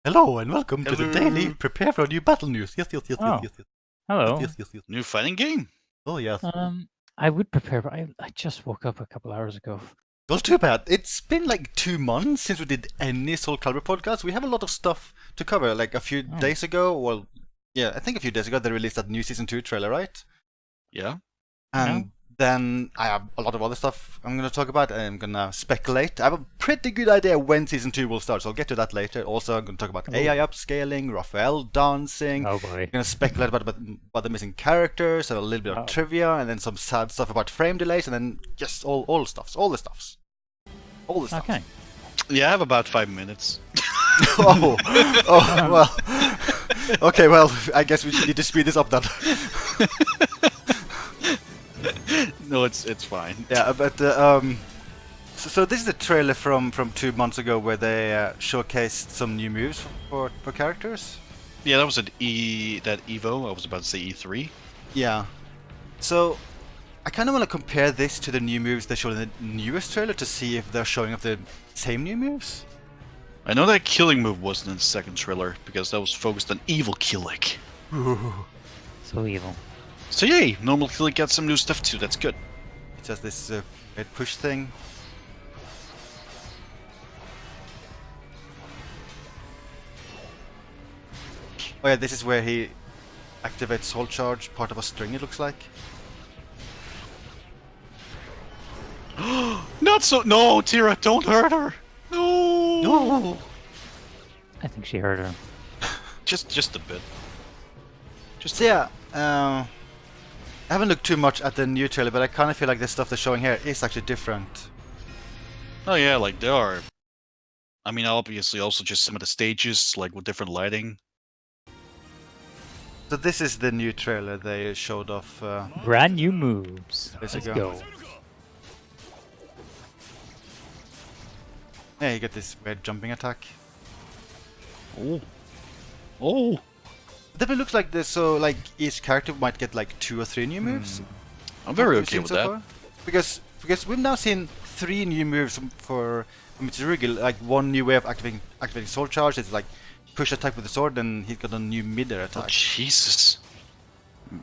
Hello and welcome to the daily prepare for a new battle news. Yes. Hello. Yes. New fighting game. Oh yes. I would prepare, but I just woke up a couple hours ago. Well, too bad. It's been like 2 months since we did any SoulCalibur podcast. We have a lot of stuff to cover. Like a few days ago, well, yeah, I think a few days ago they released that new season 2 trailer, right? Yeah. And then I have a lot of other stuff I'm going to talk about. I'm going to speculate. I have a pretty good idea when season 2 will start, so I'll get to that later. Also, I'm going to talk about AI upscaling, Raphael dancing. Oh boy. I'm going to speculate about the missing characters, and a little bit of trivia, and then some sad stuff about frame delays, and then just all the stuffs. Okay. Yeah, I have about 5 minutes. well. Okay, well, I guess we should need to speed this up then. No, it's fine. Yeah, but so this is a trailer from 2 months ago where they showcased some new moves for characters. Yeah, that was that Evo. I was about to say E3. Yeah. So I kind of want to compare this to the new moves they showed in the newest trailer to see if they're showing off the same new moves. I know that killing move wasn't in the second trailer because that was focused on evil killing. So evil. So yay, normal killing got some new stuff too. That's good. It's just this red push thing. Oh yeah, this is where he activates Soul Charge, part of a string it looks like. Not so. No, Tira, don't hurt her. No. I think she heard her. Just a bit. So yeah, I haven't looked too much at the new trailer, but I kind of feel like the stuff they're showing here is actually different. Oh yeah, like there are. I mean, obviously, also just some of the stages, like with different lighting. So this is the new trailer they showed off. Brand new moves. Let's Let's go. go. Yeah, you get this weird jumping attack. Oh. Definitely looks like this. So like each character might get like 2 or 3 new moves. I'm very We've okay seen with so that. far. Because we've now seen 3 new moves for Mitsurugi. Like one new way of activating Soul Charge. It's like push attack with the sword, and he's got a new mid-air Oh, attack. Jesus.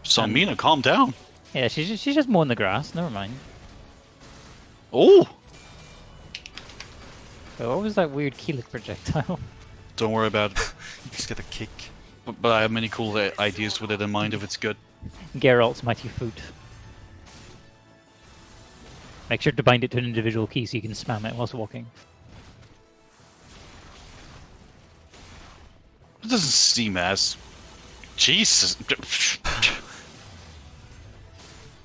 Salmina, calm down. Yeah, she's just mowing the grass. Never mind. Oh! So what was that weird Keelik projectile? Don't worry about it. Just get a kick. But I have many cool ideas with it in mind if it's good. Geralt's mighty foot. Make sure to bind it to an individual key so you can spam it whilst walking. It doesn't seem as... Jesus.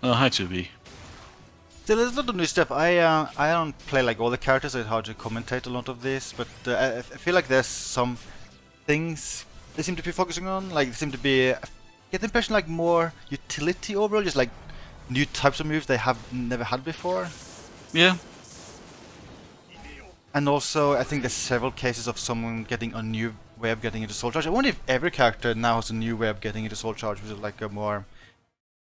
Oh, hi, 2B. So there's a lot of new stuff. I don't play like all the characters, so it's hard to commentate a lot of this, but I feel like there's some things they seem to be focusing on. Like, they seem to be... I get the impression like more utility overall, just like new types of moves they have never had before. Yeah. And also, I think there's several cases of someone getting a new way of getting into Soul Charge. I wonder if every character now has a new way of getting into Soul Charge, which is like a more...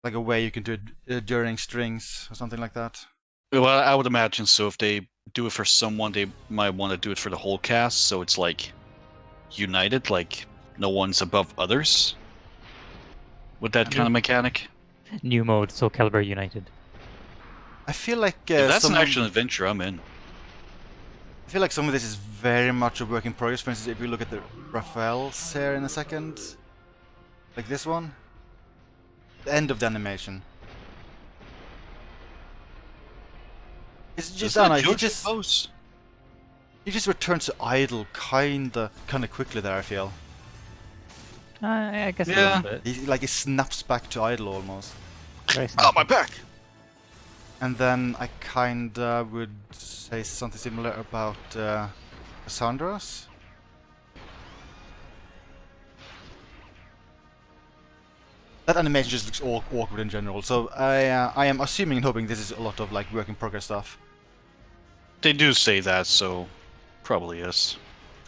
like a way you can do it during strings or something like that. Well, I would imagine so. If they do it for someone, they might want to do it for the whole cast, so it's like united, like no one's above others. With that kind of mechanic. New mode, SoulCalibur United. I feel like If that's an action adventure, I'm in. I feel like some of this is very much a work in progress. For instance, if you look at the Raphael's here in a second, like this one, the end of the animation. It's just, I don't know, he just returns to idle kinda quickly there, I feel. I guess Yeah. a little bit. He snaps back to idle almost. Very Oh, snappy. my back! And then I kinda would say something similar about Cassandra's. That animation just looks awkward in general, so I am assuming and hoping this is a lot of like work in progress stuff. They do say that, so probably is.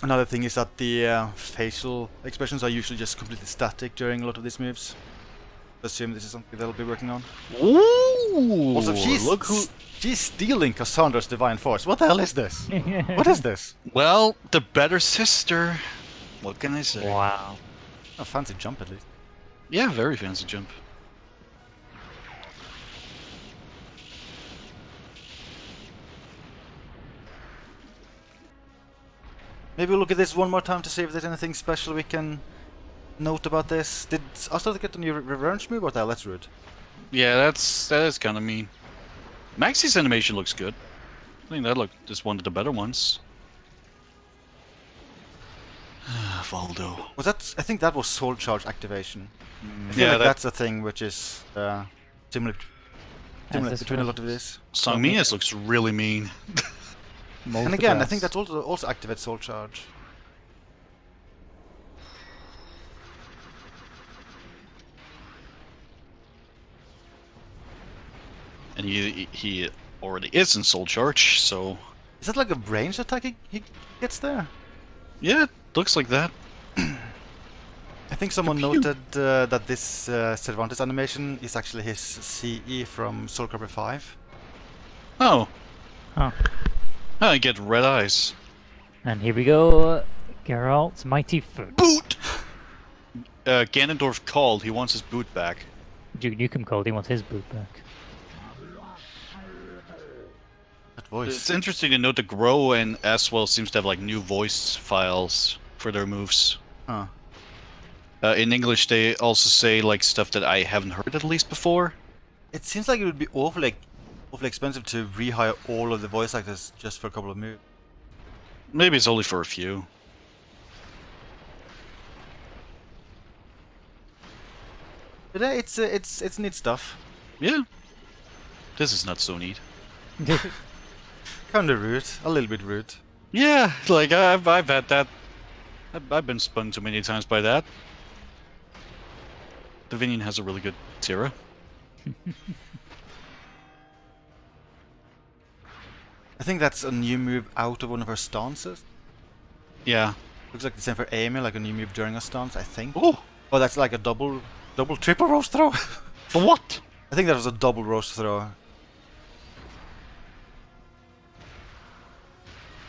Another thing is that the facial expressions are usually just completely static during a lot of these moves. I assume this is something they'll be working on. Ooh! Also, she's stealing Cassandra's divine force. What the hell is this? What is this? Well, the better sister. What can I say? Wow. A fancy jump at least. Yeah, very fancy jump. Maybe we'll look at this one more time to see if there's anything special we can note about this. Did Astor get a new revenge move or that? That's rude. Yeah, that is kind of mean. Maxi's animation looks good. I think that is one of the better ones. Valdo. Was that? I think that was Soul Charge activation. I feel Yeah, like that's a thing which is similar this between a was- lot of this. Songmia's looks really mean. And again, I think that's also activates Soul Charge. And he already is in Soul Charge, so Is that like a ranged attack he gets there? yeah, it looks like that. I think someone Pew. noted that this Cervantes animation is actually his CE from SoulCalibur 5. Oh, Huh. I get red eyes. And here we go. Geralt's mighty foot. Boot. Ganondorf called. He wants his boot back. Duke Nukem called. He wants his boot back. That voice. It's interesting to note the Grow and Aswell seems to have like new voice files for their moves. Huh. In English, they also say like stuff that I haven't heard at least before. It seems like it would be awfully expensive to rehire all of the voice actors just for a couple of moves. Maybe it's only for a few. But it's neat stuff. Yeah. This is not so neat. Kinda rude, a little bit rude. Yeah, like I've had that. I've been spun too many times by that. Davinian has a really good Tira. I think that's a new move out of one of her stances. Yeah. Looks like the same for Amy, like a new move during a stance, I think. Oh, Oh, that's like a triple roast throw. what? I think that was a double roast throw.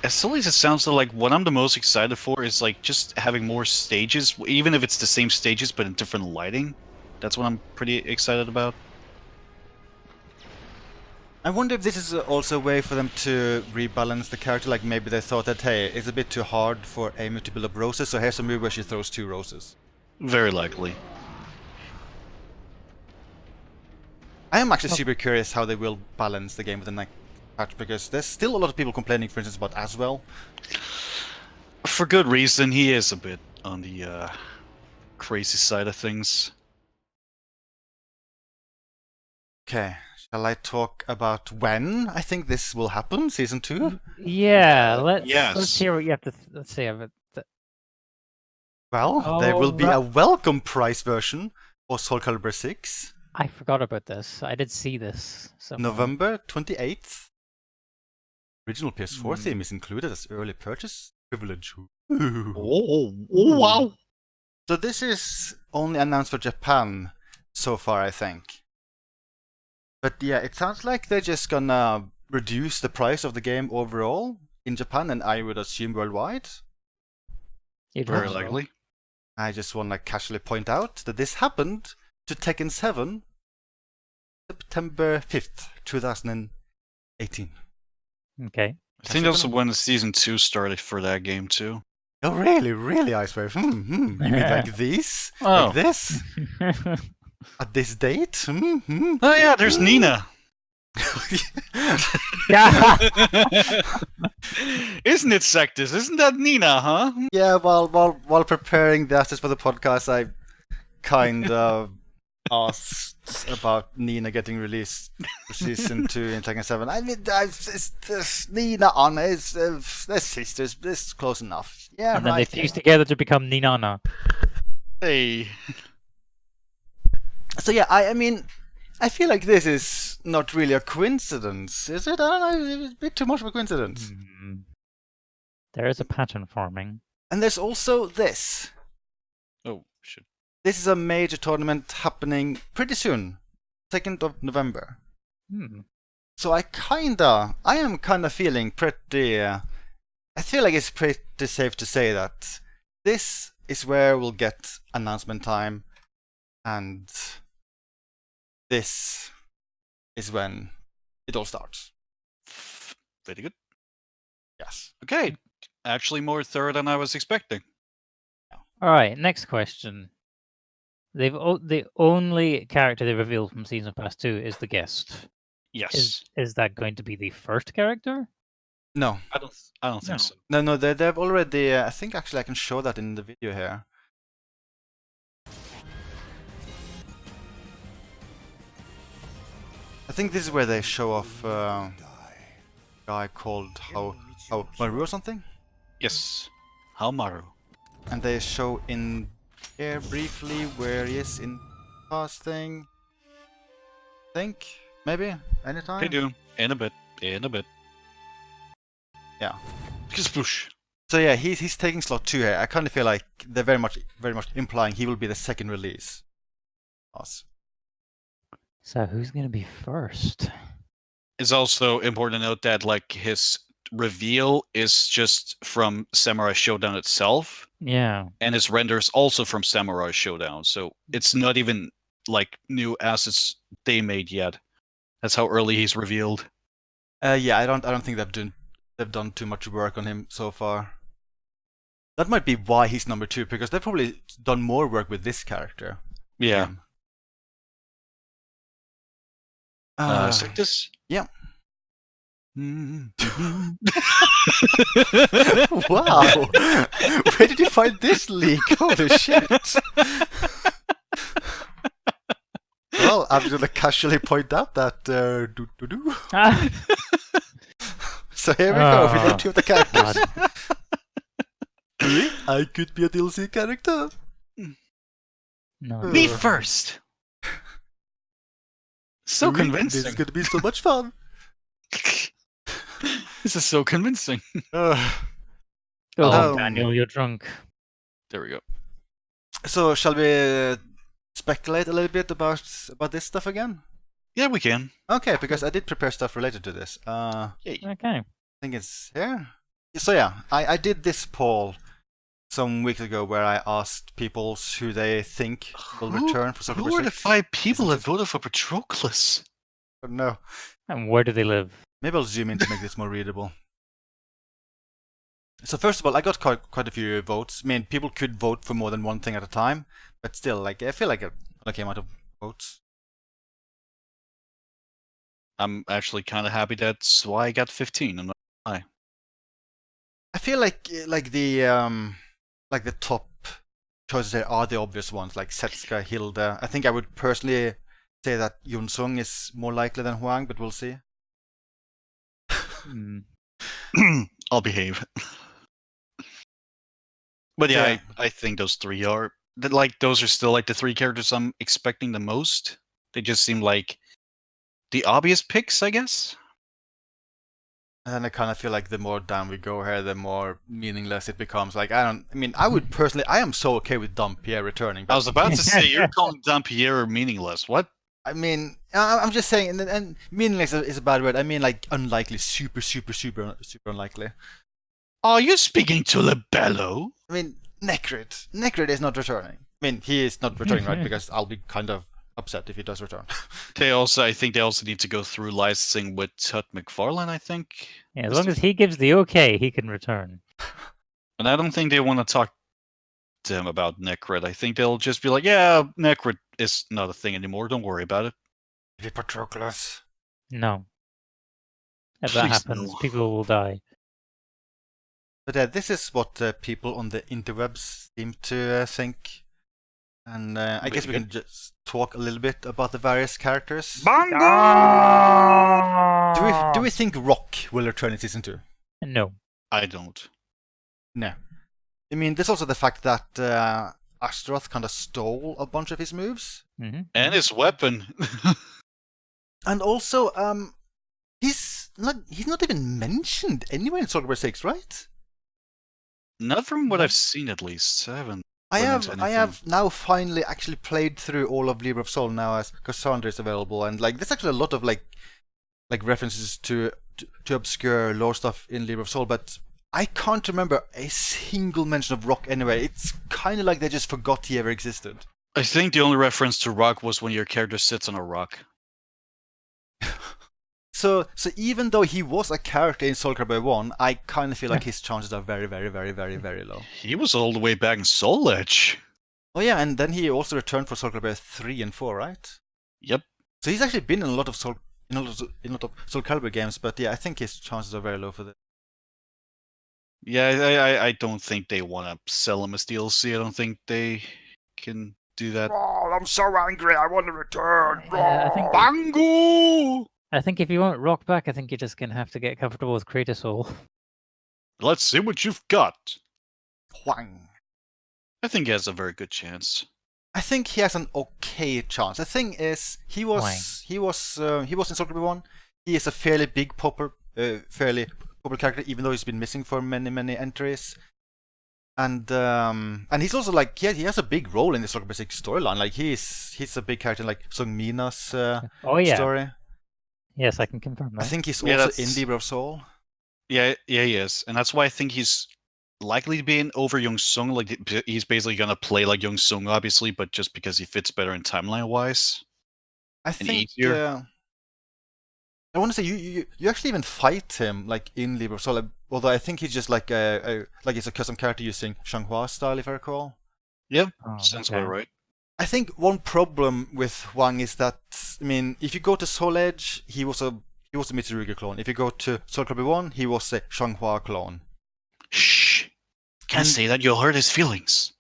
As silly as it sounds, though, like what I'm the most excited for is like just having more stages, even if it's the same stages but in different lighting. That's what I'm pretty excited about. I wonder if this is also a way for them to rebalance the character, like maybe they thought that, hey, it's a bit too hard for Amy to build up roses, so here's a move where she throws 2 roses. Very likely. I am actually super curious how they will balance the game with the next patch, because there's still a lot of people complaining, for instance, about Aswell. For good reason, he is a bit on the crazy side of things. Okay, shall I talk about when I think this will happen, Season 2? Yeah, let's Yes. hear what you have to let's see of it. Well, there will be Alright. a welcome price version for SoulCalibur 6, I forgot about this. I did see this. Somewhere. November 28th. Original PS4 theme is included as early purchase privilege. Ooh. Oh, wow! So this is only announced for Japan so far, I think. But yeah, it sounds like they're just gonna reduce the price of the game overall in Japan, and I would assume worldwide. You'd Very hope so. likely. I just want to casually point out that this happened to Tekken 7 September 5th, 2018. Okay. I think that's when the season 2 started for that game too. Oh, really? Really, Icewave? You mean like these? Oh. Like this? At this date? Oh yeah, there's Nina. Yeah. Isn't it, Sectus? Isn't that Nina, huh? Yeah, while preparing the assets for the podcast, I kind of asked about Nina getting released for season 2 in Tekken 7. I mean, it's Nina Anna is they're sisters. It's close enough. Yeah, And then right. they fuse together to become Ninana. Hey. So yeah, I mean, I feel like this is not really a coincidence, is it? I don't know. It's a bit too much of a coincidence. There is a pattern forming. And there's also this. Oh, shit. This is a major tournament happening pretty soon, 2nd of November. So I am kinda feeling pretty. I feel like it's pretty safe to say that this is where we'll get announcement time, and this is when it all starts. Very good. Yes. Okay, actually more thorough than I was expecting. All right, next question. The only character they revealed from Season Pass 2 is the guest. Yes. Is that going to be the first character? No. I don't think so. No, they've already. I think actually I can show that in the video here. I think this is where they show off a guy called Maru or something. Yes. Haomaru. And they show in here briefly where he is in casting. Think maybe anytime. They do. In a bit. Yeah. Sploosh. So yeah, he's taking slot 2 here. I kind of feel like they're very much implying he will be the second release. Us. So who's going to be first? It's also important to note that like his reveal is just from Samurai Showdown itself, Yeah. and his render is also from Samurai Showdown. So it's not even like new assets they made yet. That's how early he's revealed. Yeah, I don't think they've done too much work on him so far. That might be why he's number 2, because they've probably done more work with this character. Yeah. Like this? Yeah. Mm-hmm. Wow! Where did you find this leak? Holy shit! Well, I'm gonna casually point out that Ah, So here we go. We know 2 of the characters. God. I could be a DLC character. No. Me first. So This is convincing. gonna be so much fun. This is so convincing. Go home, Um, Daniel. You're drunk. There we go. So shall we speculate a little bit about this stuff again? Yeah, we can. Okay, because I did prepare stuff related to this. Yay. Okay. I think it's here. So yeah, I did this poll some weeks ago where I asked people who they think will return for SoulCalibur Who are the 6. 5 people that voted for Patroclus? No, And where do they live? maybe I'll zoom in to make this more readable. So first of all, I got quite a few votes. I mean, people could vote for more than one thing at a time, but still, like I feel like a lucky amount of votes. I'm actually kind of happy that's why I got 15. I'm not gonna lie. I feel like the top choices there are the obvious ones, like Setsuka, Hilda. I think I would personally say that Yunsung is more likely than Huang, but we'll see. Hmm. I'll behave. But yeah, Yeah. I think those 3 are like those are still like the 3 characters I'm expecting the most. They just seem like the obvious picks, I guess. And then I kind of feel like the more down we go here, the more meaningless it becomes. Like I would personally, I am so okay with Dampierre returning. But I was about to say you're calling Dampierre meaningless. What? I mean, I'm just saying, and meaningless is a bad word. I mean, like unlikely, super unlikely. Are you speaking to Libello? I mean, Necrid is not returning. I mean, he is not returning, right? Because I'll be kind of upset if he does return. I think they also need to go through licensing with Todd McFarlane, I think. Yeah, as long as he gives the okay, he can return. And I don't think they want to talk to him about Necrid. I think they'll just be like, yeah, Necrid is not a thing anymore. Don't worry about it. Maybe Patroclus. No. If that Please happens, no. people will die. But this is what people on the interwebs seem to think. And I guess we can just talk a little bit about the various characters. Do we think Rock will return in season 2? No. I don't. No. I mean, there's also the fact that Astaroth kind of stole a bunch of his moves. Mm-hmm. And his weapon. And also, he's not even mentioned anywhere in SoulCalibur 6, right? Not from what I've seen, at least. I haven't. I run into have anything. now finally actually played through all of Libra of Soul now as Cassandra is available, and like there's actually a lot of like references to obscure lore stuff in Libra of Soul, but I can't remember a single mention of rock anywhere. It's kind of like they just forgot he ever existed. I think the only reference to rock was when your character sits on a rock. So even though he was a character in SoulCalibur 1, I kind of feel like his chances are very, very, very, very, very low. He was all the way back in Soul Edge. Oh yeah, and then he also returned for SoulCalibur 3 and 4, right? Yep. So he's actually been in a lot of SoulCalibur games, but yeah, I think his chances are very low for this. Yeah, I don't think they want to sell him as DLC. I don't think they can do that. Oh, I'm so angry! I want to return. Yeah, I think- Bango! I think if you want rock back, I think you're just gonna have to get comfortable with Kratos Soul. Let's see what you've got. Huang. I think he has a very good chance. I think he has an okay chance. The thing is, he was in SoulCalibur 1. He is a fairly popular character, even though he's been missing for many entries. And he's also like he has a big role in the SoulCalibur 6 storyline. Like he's a big character in like Sung Mina's Oh yeah. story. Yes, I can confirm that. I think he's Yeah, also in Libra of Soul. Yeah, he is, and that's why I think he's likely to be in over Young Sung. Like he's basically gonna play like Young Sung, obviously, but just because he fits better in timeline wise. I And think easier. I want to say you actually even fight him like in Libra of Soul. Like, although I think he's just like he's a custom character using Shanghua style, if I recall. Yeah, Oh, sounds okay. about right. I think one problem with Huang is that, I mean, if you go to Soul Edge, he was a Mitsurugi clone. If you go to SoulCalibur 1, he was a Shanghua clone. Shh! Can't And- say that. You'll hurt his feelings.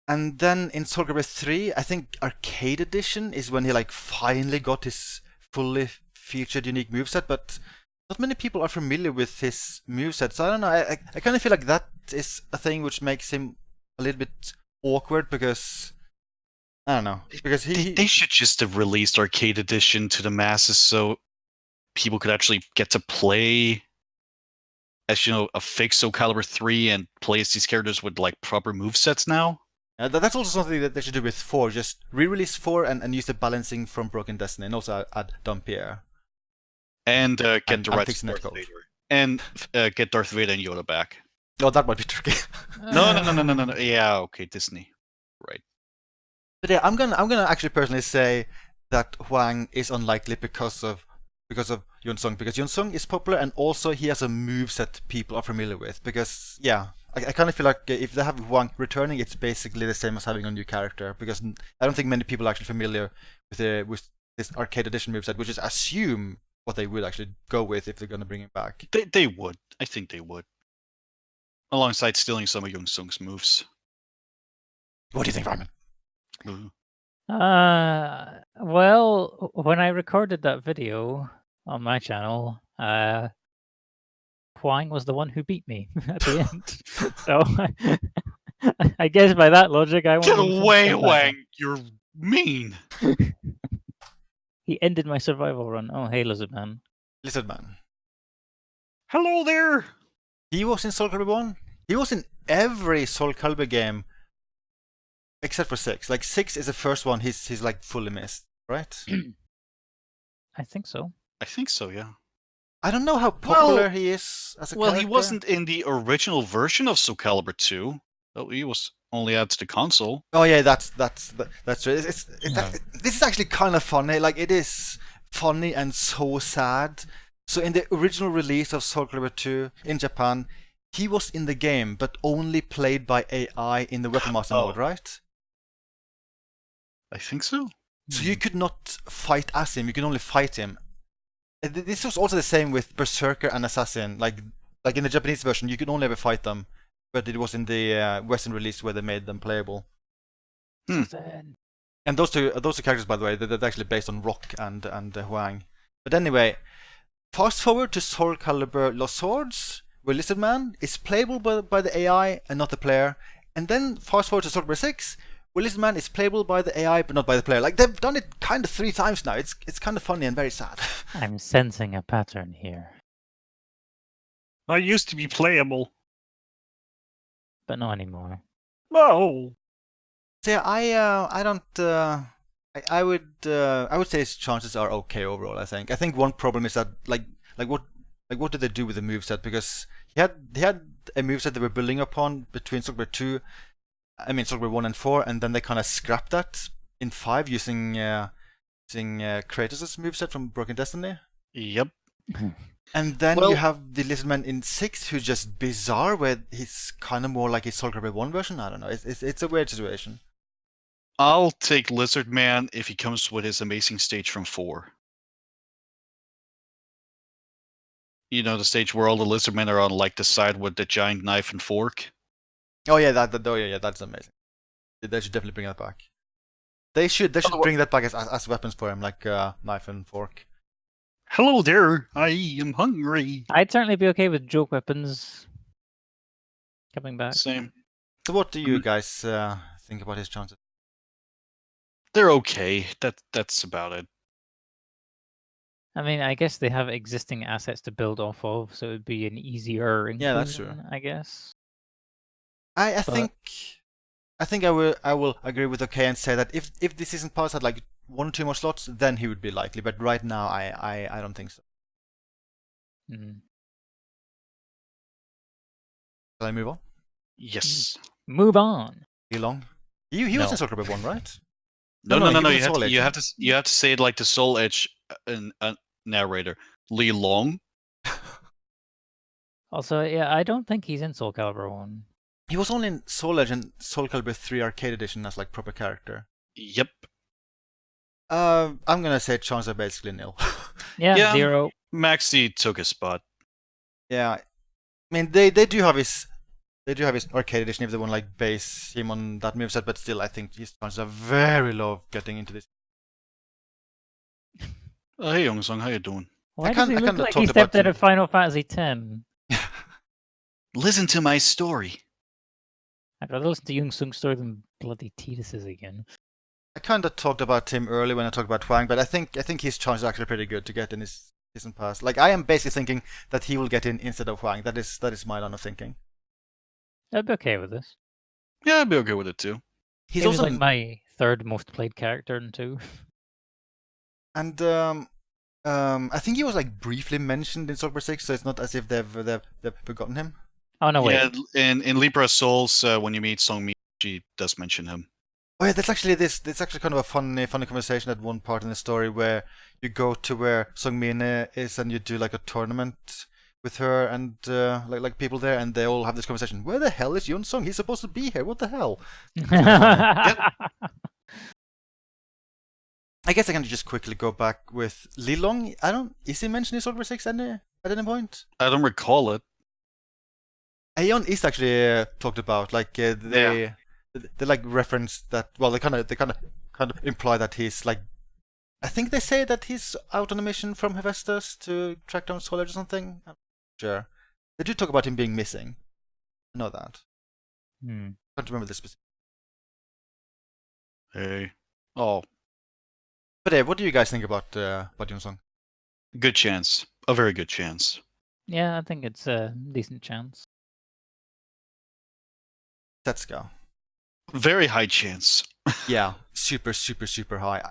And then in SoulCalibur 3, I think Arcade Edition is when he like finally got his fully featured unique moveset, but not many people are familiar with his moveset. So I don't know, I kind of feel like that is a thing which makes him a little bit awkward because I don't know. Because They should just have released Arcade Edition to the masses so people could actually get to play as, you know, a fake SoulCalibur 3 and play as these characters with like proper movesets now. that's also something that they should do with 4. Just re-release 4 and use the balancing from Broken Destiny, and also add Dampierre. And get And the rights fix to net Darth code. Vader. And get Darth Vader and Yoda back. Oh, that might be tricky. No. Yeah, okay, Disney. Right. But yeah, I'm gonna actually personally say that Huang is unlikely because of Yun Sung, because Yun Sung is popular and also he has a moveset people are familiar with. Because yeah, I kind of feel like if they have Huang returning, it's basically the same as having a new character. Because I don't think many people are actually familiar with this Arcade Edition moveset, which is assume what they would actually go with if they're gonna bring him back. They would. I think they would. Alongside stealing some of Young Sung's moves. What do you think, Ramen? Ooh. Well, when I recorded that video on my channel, Huang was the one who beat me at the end. So I guess by that logic, I Get won't lose away, him. Wang! You're mean! He ended my survival run. Oh, hey, Lizard Man. Lizard Man. Hello there! He was in SoulCalibur 1. He was in every SoulCalibur game except for 6. Like 6 is the first one he's like fully missed, right? I think so. I think so, yeah. I don't know how popular Well- he is as a Well, character. he wasn't in the original version of SoulCalibur 2. Oh, he was only added to the console. Oh yeah, that's true. No. This is actually kind of funny. Like it is funny and so sad. So in the original release of SoulCalibur 2 in Japan, he was in the game, but only played by AI in the Weapon Master Oh. mode, right? I think so. So you could not fight as him. You can only fight him. This was also the same with Berserker and Assassin. Like in the Japanese version, you could only ever fight them, but it was in the Western release where they made them playable. Then- And those two characters, by the way, they're actually based on Rock and Huang. But anyway, fast forward to SoulCalibur Lost Swords, where Lizard Man is playable by the AI and not the player. And then fast forward to SoulCalibur 6, where Lizard Man is playable by the AI but not by the player. Like they've done it kind of 3 times now. It's kind of funny and very sad. I'm sensing a pattern here, I used to be playable. but not anymore. No. So yeah, I don't. I would say his chances are okay overall. I think one problem is that like what do they do with the moveset, because he had a moveset they were building upon between SoulCalibur 2, SoulCalibur 1 and 4, and then they kind of scrapped that in 5 using Kratos' moveset from Broken Destiny. Yep. And then Well- you have the Lizardman in 6, who's just bizarre, where he's kind of more like his SoulCalibur 1 version. I don't know. It's a weird situation. I'll take Lizard Man if he comes with his amazing stage from 4. You know, the stage where all the lizard men are on like the side with the giant knife and fork. Oh yeah, that's amazing. They should definitely bring that back. They should bring that back as weapons for him, like knife and fork. Hello there, I am hungry. I'd certainly be okay with joke weapons coming back. Same. So what do you guys think about his chances? They're okay. That's about it. I mean, I guess they have existing assets to build off of, so it would be an easier inclusion, Yeah, that's true. I guess. I But- think I will agree with OK and say that if the season pass had like 1 or 2 more slots, then he would be likely. But right now, I don't think so. Mm. Shall I move on? Yes. Move on. Too long? He was No. in SoulCalibur 1, right? No. he was in You have, Soul to, Edge. you have to say it like the Soul Edge narrator. Li Long. Also, yeah, I don't think he's in SoulCalibur 1. He was only in Soul Edge and SoulCalibur 3 Arcade Edition as like proper character. Yep. I'm gonna say chances are basically nil. Yeah, 0. Maxi took his spot. Yeah, I mean they do have his Arcade Edition if they want to like base him on that moveset, but still I think his chances are very low of getting into this. Hey Youngsung, how you doing? Why I does he kinda look like talked he stepped about out of Final Fantasy X? Listen to my story. I'd rather listen to Young Sung's story than bloody Tidus's again. I kind of talked about him earlier when I talked about Huang, but I think his chances are actually pretty good to get in his season pass. Like I am basically thinking that he will get in instead of Huang. That is my line of thinking. I'd be okay with this. Yeah, I'd be okay with it too. He's He was also like my third most played character in 2. and I think he was like briefly mentioned in SoulCalibur 6, so it's not as if they've forgotten him. Oh no, wait. Yeah, in Libra Souls, when you meet Song Mi, she does mention him. Oh yeah, that's actually kind of a funny conversation at one part in the story where you go to where Sungmin is and you do like a tournament with her and like people there, and they all have this conversation. Where the hell is Yun Sung? He's supposed to be here. What the hell? I guess I can just quickly go back with Li Long. Is he mentioned in SoulCalibur 6 at any point? I don't recall it. Aeon is actually talked about. Like they like reference that. Well, they kind of imply that he's like. I think they say that he's out on a mission from Hephaestus to track down Soul Edge or something. I'm not sure. They do talk about him being missing. I know that. Can't remember the specific. Hey. Oh, But what do you guys think about Yun Sung? good chance. A very good chance. Yeah, I think it's a decent chance. Setsuka. Very high chance. Yeah, super high.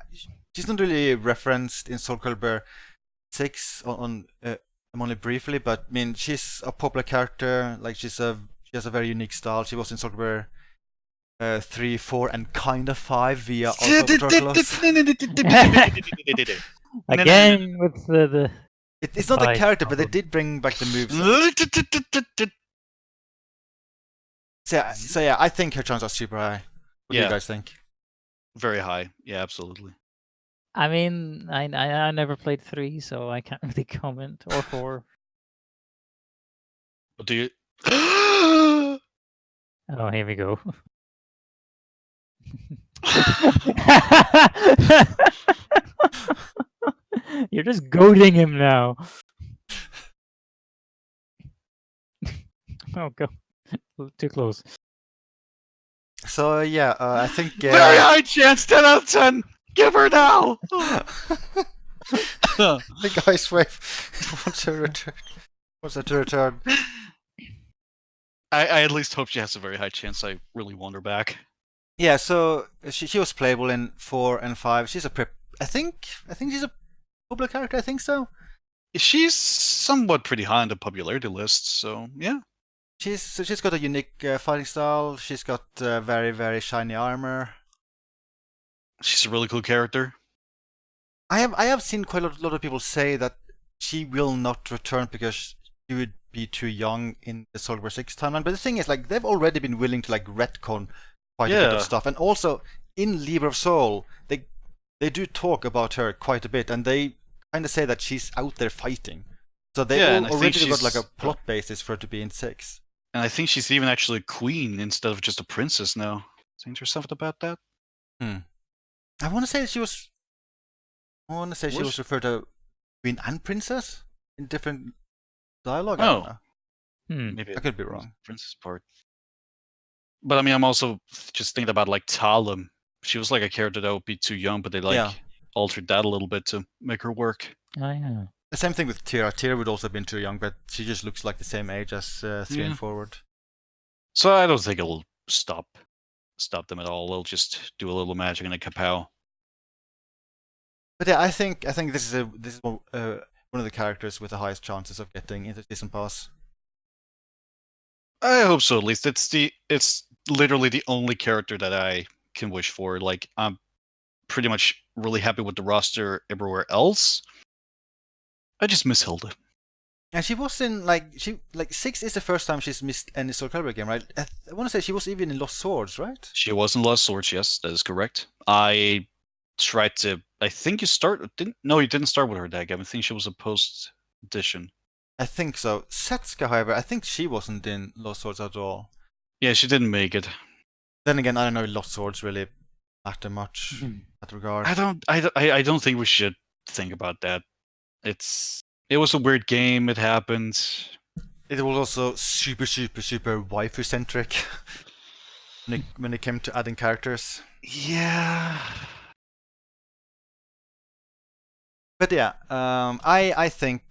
She's not really referenced in SoulCalibur 6 on only briefly, but I mean she's a popular character. Like she has a very unique style. She was in SoulCalibur 3, 4, and kind of 5 via Again with the It's not the Five, character, but they did bring back the moves. So yeah, I think her chances are super high. What do you guys think? Very high. Yeah, absolutely. I mean, I never played 3, so I can't really comment, or 4. But do you? Oh, here we go. You're just goading him now. Oh, go. Too close. So yeah, I think Very high chance. 10 out of 10. Give her now. the guy's wife wants to return. Wants her to return. I at least hope she has a very high chance. I really want her back. Yeah, so she was playable in 4 and 5. She's a I think she's a popular character. I think so. She's somewhat pretty high on the popularity list, so yeah. She's got a unique fighting style. She's got very, very shiny armor. She's a really cool character. I have seen quite a lot of people say that she will not return because she would be too young in the SoulCalibur 6 timeline. But the thing is, like, they've already been willing to like retcon quite a bit Yeah. of stuff, and also in Libra of Soul, they do talk about her quite a bit, and they kind of say that she's out there fighting. So they Yeah, and I think already got like a she's- plot basis for her to be in 6. And I think she's even actually a queen instead of just a princess now. Think to yourself about that? I want to say she was. I want to say she was referred to queen and princess in different dialogue. I don't Oh. know. Maybe I could be it was wrong. the princess part. But I mean, I'm also just thinking about like Talum. She was like a character that would be too young, but they like Yeah. altered that a little bit to make her work. Oh yeah. The same thing with Tira. Tira would also have been too young, but she just looks like the same age as 3 Yeah. and forward. So I don't think it'll stop them at all. They'll just do a little magic and a kapow. But yeah, I think this is one of the characters with the highest chances of getting into season pass. I hope so. At least it's literally the only character that I can wish for. Like I'm pretty much really happy with the roster everywhere else. I just miss Hilda. And she was in like 6 is the first time she's missed any SoulCalibur game, right? I want to say she was even in Lost Swords, right? She was in Lost Swords, yes, that is correct. I tried to. I think you didn't start with her that game. I think she was a post edition. I think so. Setsuka, however, I think she wasn't in Lost Swords at all. Yeah, she didn't make it. Then again, I don't know if Lost Swords really matter much in that regard. I don't think we should think about that. It was a weird game. It happened. It was also super waifu centric when it came to adding characters. Yeah. But yeah, I think.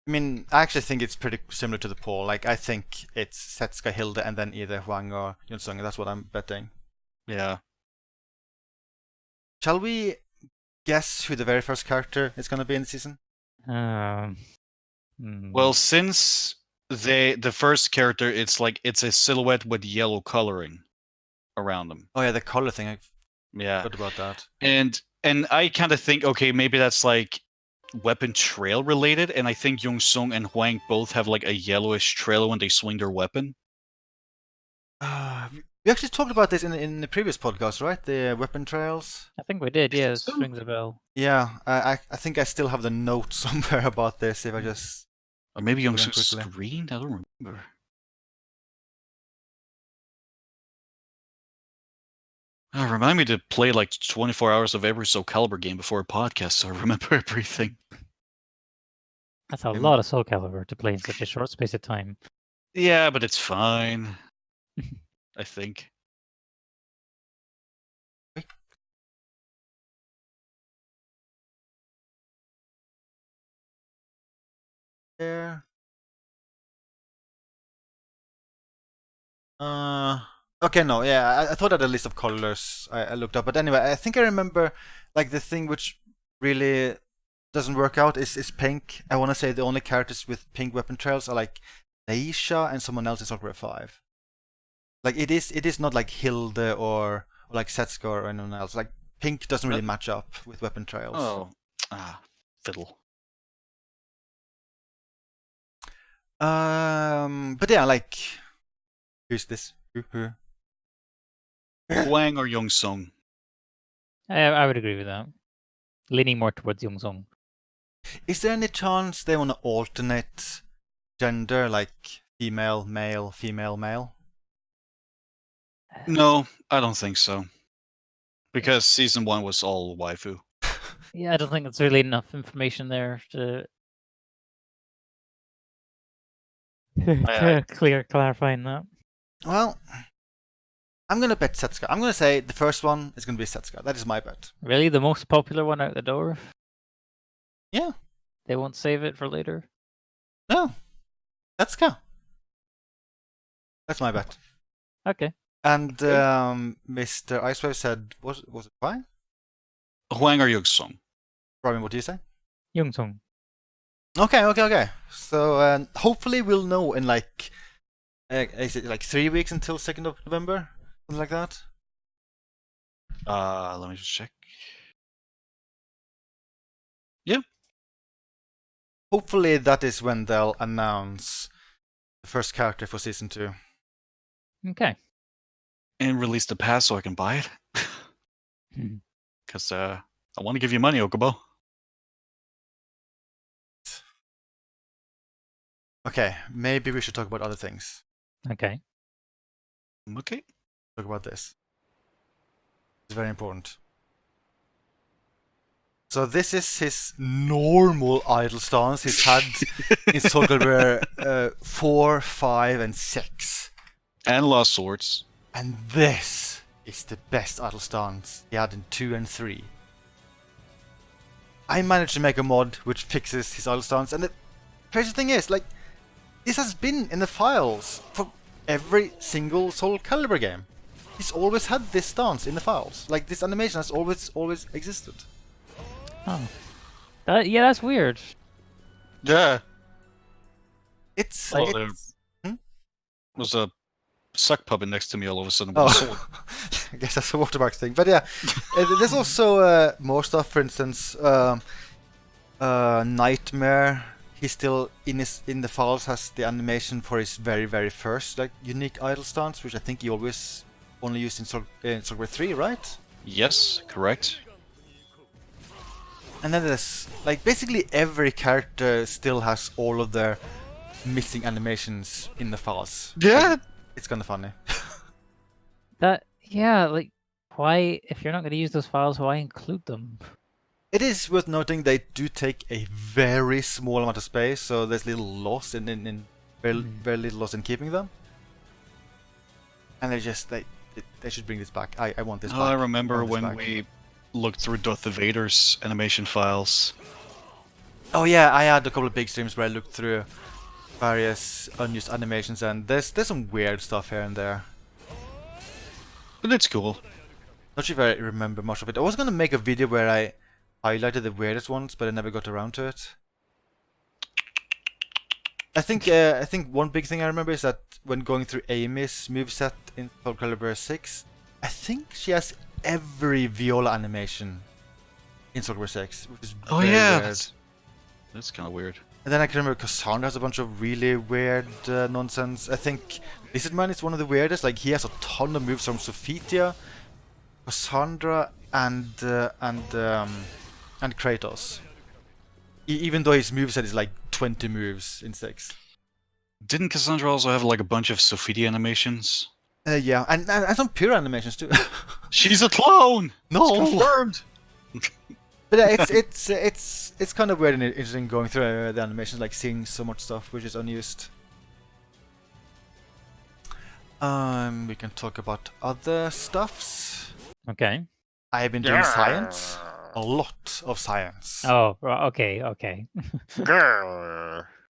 I mean, I actually think it's pretty similar to the poll. Like, I think it's Setsuka, Hilda, and then either Huang or Yunsung. That's what I'm betting. Yeah. Shall we guess who the very first character is going to be in the season? Well, since the first character, it's a silhouette with yellow coloring around them. Oh yeah, the color thing. I Yeah. forgot about that. And I kind of think, okay, maybe that's like weapon trail related, and I think Young Sung and Huang both have like a yellowish trail when they swing their weapon. We actually talked about this in the previous podcast, right? The weapon trails. I think we did. Yeah, So- rings a bell. Yeah, I think I still have the note somewhere about this. If I just Or maybe Young Hold on Sung's quickly. screen? I don't remember. Remind me to play like 24 hours of every SoulCalibur game before a podcast so I remember everything. That's a lot of SoulCalibur to play in such a short space of time. Yeah, but it's fine. I think. there. Okay, no, yeah, I thought I had a list of colors I looked up, but anyway, I think I remember like the thing which really doesn't work out is pink. I want to say the only characters with pink weapon trails are like Aisha and someone else in SoulCalibur 5. Like it is not like Hilde or like Setsuka or anyone else. Like pink doesn't really match up with weapon trails. Oh. Fiddle. But yeah, like who's this? Who? Huang or Young Sung? I would agree with that. Leaning more towards Young Sung. Is there any chance they want to alternate gender, like female, male, female, male? No, I don't think so. Because season 1 was all waifu. Yeah, I don't think it's really enough information there to clarifying that. Well, I'm gonna bet Setsuka. I'm gonna say the first one is gonna be Setsuka. That is my bet. Really, the most popular one out the door? Yeah. They won't save it for later. No, Setsuka. That's my bet. Okay. And Mr. Icewave said, was it fine? Huang or Young Sung? Robin, what do you say? Young Sung. Okay. So hopefully we'll know in like, is it like 3 weeks until 2nd of November, something like that. Let me just check. Yeah. Hopefully that is when they'll announce the first character for season 2. Okay. And release the pass so I can buy it. Because I want to give you money, Okubo. Okay, maybe we should talk about other things. Okay. Okay. Talk about this. It's very important. So this is his normal idle stance he's had in SoulCalibur 4, 5, and 6. And Lost Swords. And this is the best idle stance he had in 2 and 3. I managed to make a mod which fixes his idle stance, and the crazy thing is, like, this has been in the files for every single SoulCalibur game. He's always had this stance in the files. Like, this animation has always existed. Oh. Yeah, that's weird. Yeah. It's... Oh, it's There's a suck puppet next to me all of a sudden with Oh, a sword. I guess that's a watermark thing. But yeah, there's also more stuff. For instance, Nightmare. He's still in the files has the animation for his very first like unique idle stance, which I think he always only used in SoulCalibur 3, right? Yes, correct. And then there's like basically every character still has all of their missing animations in the files. Yeah. It's kind of funny. Yeah, like, why, if you're not going to use those files, why include them? It is worth noting they do take a very small amount of space, so there's little loss in very little loss in keeping them. And they should bring this back. I want this back. I remember want this when back. we looked through Darth Vader's animation files. Oh yeah, I had a couple of big streams where I looked through various unused animations, and there's some weird stuff here and there. But it's cool. Not sure if I remember much of it. I was gonna make a video where I highlighted the weirdest ones, but I never got around to it. I think one big thing I remember is that when going through Amy's moveset in SoulCalibur 6, I think she has every Viola animation in SoulCalibur 6, which is Oh very yeah, weird. that's kind of weird. And then I can remember Cassandra has a bunch of really weird nonsense. I think Lizardman is one of the weirdest. Like, he has a ton of moves from Sophitia, Cassandra, and Kratos. Even though his moveset is like 20 moves in 6. Didn't Cassandra also have like a bunch of Sophitia animations? Yeah, and some pure animations too. She's a clone! No! It's confirmed! But yeah, it's kind of weird and interesting going through the animations, like seeing so much stuff which is unused. We can talk about other stuffs. Okay. I have been doing science. A lot of science. Oh, okay.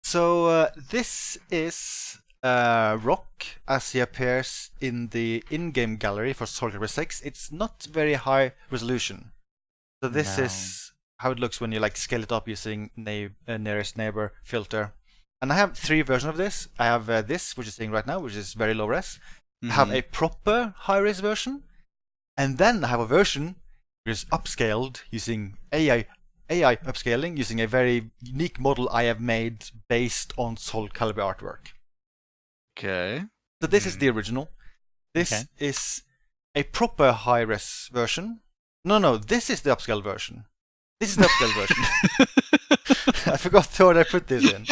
So this is Rock as he appears in the in-game gallery for SoulCalibur 6. It's not very high resolution. So this is how it looks when you like scale it up using nearest neighbor filter. And I have 3 versions of this. I have this, which is seeing right now, which is very low res. I have a proper high-res version. And then I have a version which is upscaled using AI upscaling, using a very unique model I have made based on SoulCalibur artwork. Okay. So this is the original. This is a proper high-res version. No, this is the upscale version. This is the upscale version. I forgot the order I put this in.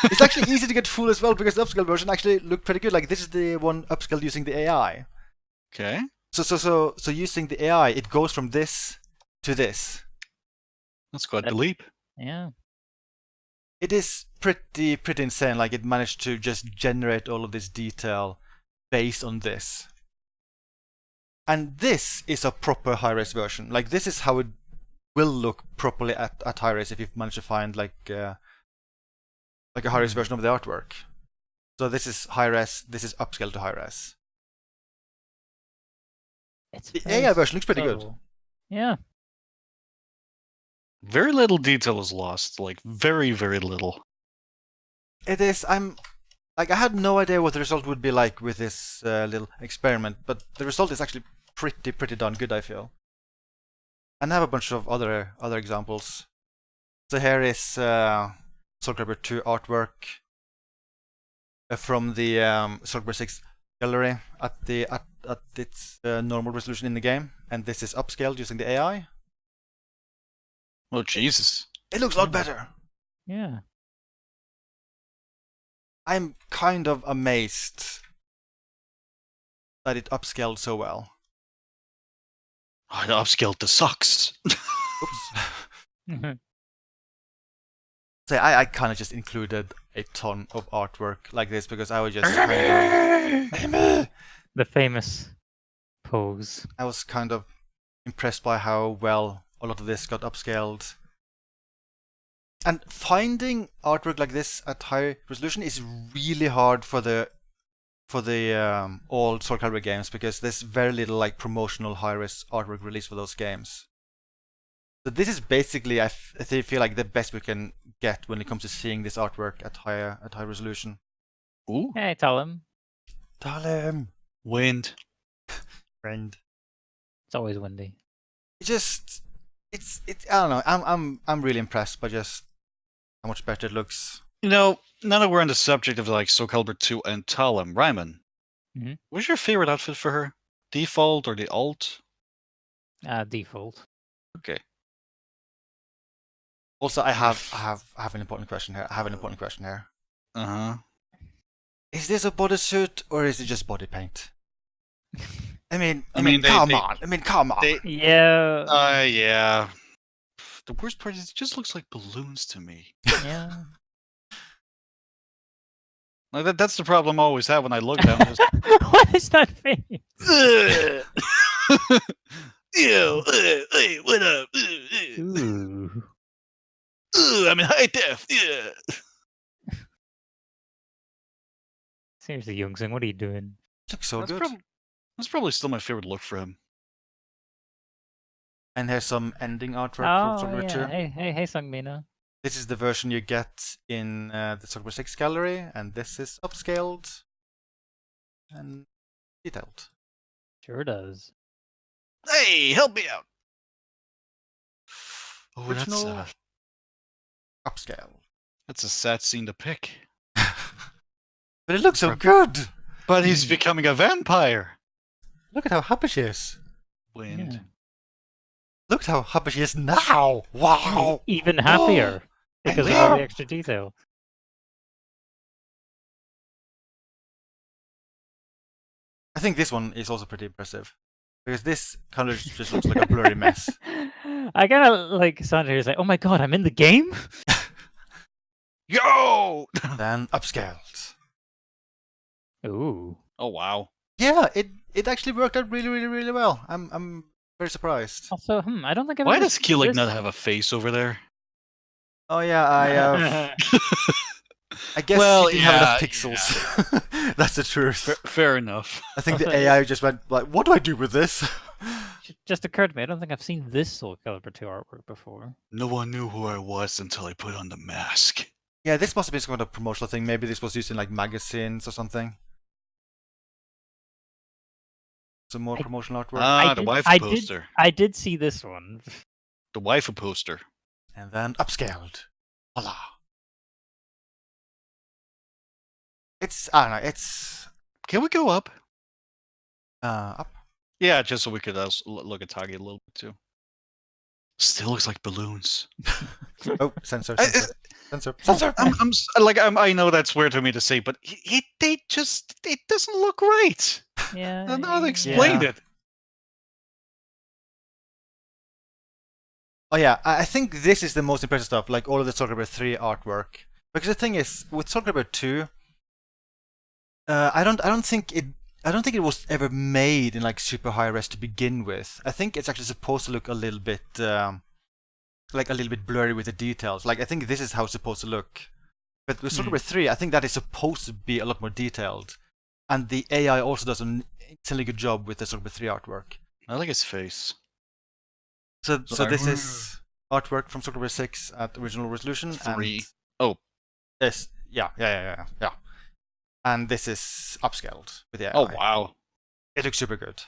It's actually easy to get fooled as well because the upscale version actually looked pretty good. Like, this is the one upscaled using the AI. Okay. So using the AI, it goes from this to this. That's quite the leap. Yeah. It is pretty insane. Like, it managed to just generate all of this detail based on this. And this is a proper high-res version. Like, this is how it will look properly at high-res if you've managed to find like a high-res version of the artwork. So this is high-res, this is upscaled to high-res. The AI version looks pretty good. Yeah. Very little detail is lost. Like very, very little. It is. I had no idea what the result would be like with this little experiment, but the result is actually pretty darn good, I feel. And I have a bunch of other examples. So here is SoulCalibur 2 artwork from the SoulCalibur 6 gallery at its normal resolution in the game, and this is upscaled using the AI. Oh Jesus! It looks a lot better. Yeah. I'm kind of amazed that it upscaled so well. I upscaled the socks. Oops. So I kind of just included a ton of artwork like this because I was just The famous pose. I was kind of impressed by how well a lot of this got upscaled. And finding artwork like this at high resolution is really hard for the old SoulCalibur games because there's very little like promotional high-res artwork released for those games. So this is basically I feel like the best we can get when it comes to seeing this artwork at high resolution. Ooh, Hey, tell him. Tell him, wind. friend. It's always windy. It's I don't know. I'm really impressed by just how much better it looks. You know, now that we're on the subject of like SoulCalibur 2 and Talem, Ryman, what's your favorite outfit for her? Default or the alt? Default. Okay. Also, I have an important question here. Uh-huh. Is this a bodysuit or is it just body paint? I mean, they- come on. Yeah. Yeah. The worst part is it just looks like balloons to me. Yeah. Like that's the problem I always have when I look down. Just, What is that face? Ew, hey, what up? Ooh. I'm in high def. Yeah. Seriously, Youngsung, what are you doing? Looks so That's good. That's probably still my favorite look for him. And here's some ending artwork from Oh, SoulCalibur 2. yeah. Hey, Sungmina. This is the version you get in the SoulCalibur 6 gallery, and this is upscaled and detailed. Sure does. Hey, help me out. Oh, Original upscale. that's a sad scene to pick. But it looks so good! But he's becoming a vampire. Look at how happy she is. Wind. Yeah. Look at how happy she is now! Wow! Even happier because of all the extra detail. I think this one is also pretty impressive. Because this kind of just looks like a blurry mess. I gotta like Sandra is like, oh my god, I'm in the game? Yo! Then upscaled. Ooh. Oh wow. Yeah, it actually worked out really well. I'm very surprised. Also, I don't think I've Why ever does seen Keelik this. not have a face over there? Oh yeah, I guess Well, he didn't have enough yeah, pixels. That's the truth. Fair enough. I think the AI just went like, what do I do with this? Just occurred to me, I don't think I've seen this SoulCalibur 2 artwork before. No one knew who I was until I put on the mask. Yeah, this must have been some kind of promotional thing. Maybe this was used in like magazines or something. Some more promotional artwork. Ah, the waifu poster. I did see this one. The waifu poster. And then upscaled. Voila. I don't know, it's Can we go up? up. Yeah, just so we could look at Tagi a little bit too. Still looks like balloons. Oh, censor. I know that's weird for me to say, but it doesn't look right. Yeah. I don't know how to explain it. Oh yeah, I think this is the most impressive stuff, like all of the SoulCalibur 3 artwork. Because the thing is, with SoulCalibur 2, I don't think it was ever made in like super high res to begin with. I think it's actually supposed to look a little bit blurry with the details. Like I think this is how it's supposed to look. But with SoulCalibur 3, I think that is supposed to be a lot more detailed. And the AI also does an insanely good job with the SoulCalibur 3 artwork. I like his face. So this is artwork from SoulCalibur 6 at original resolution. 3. And Oh. this, yeah. And this is upscaled with the AI. Oh, wow. It looks super good.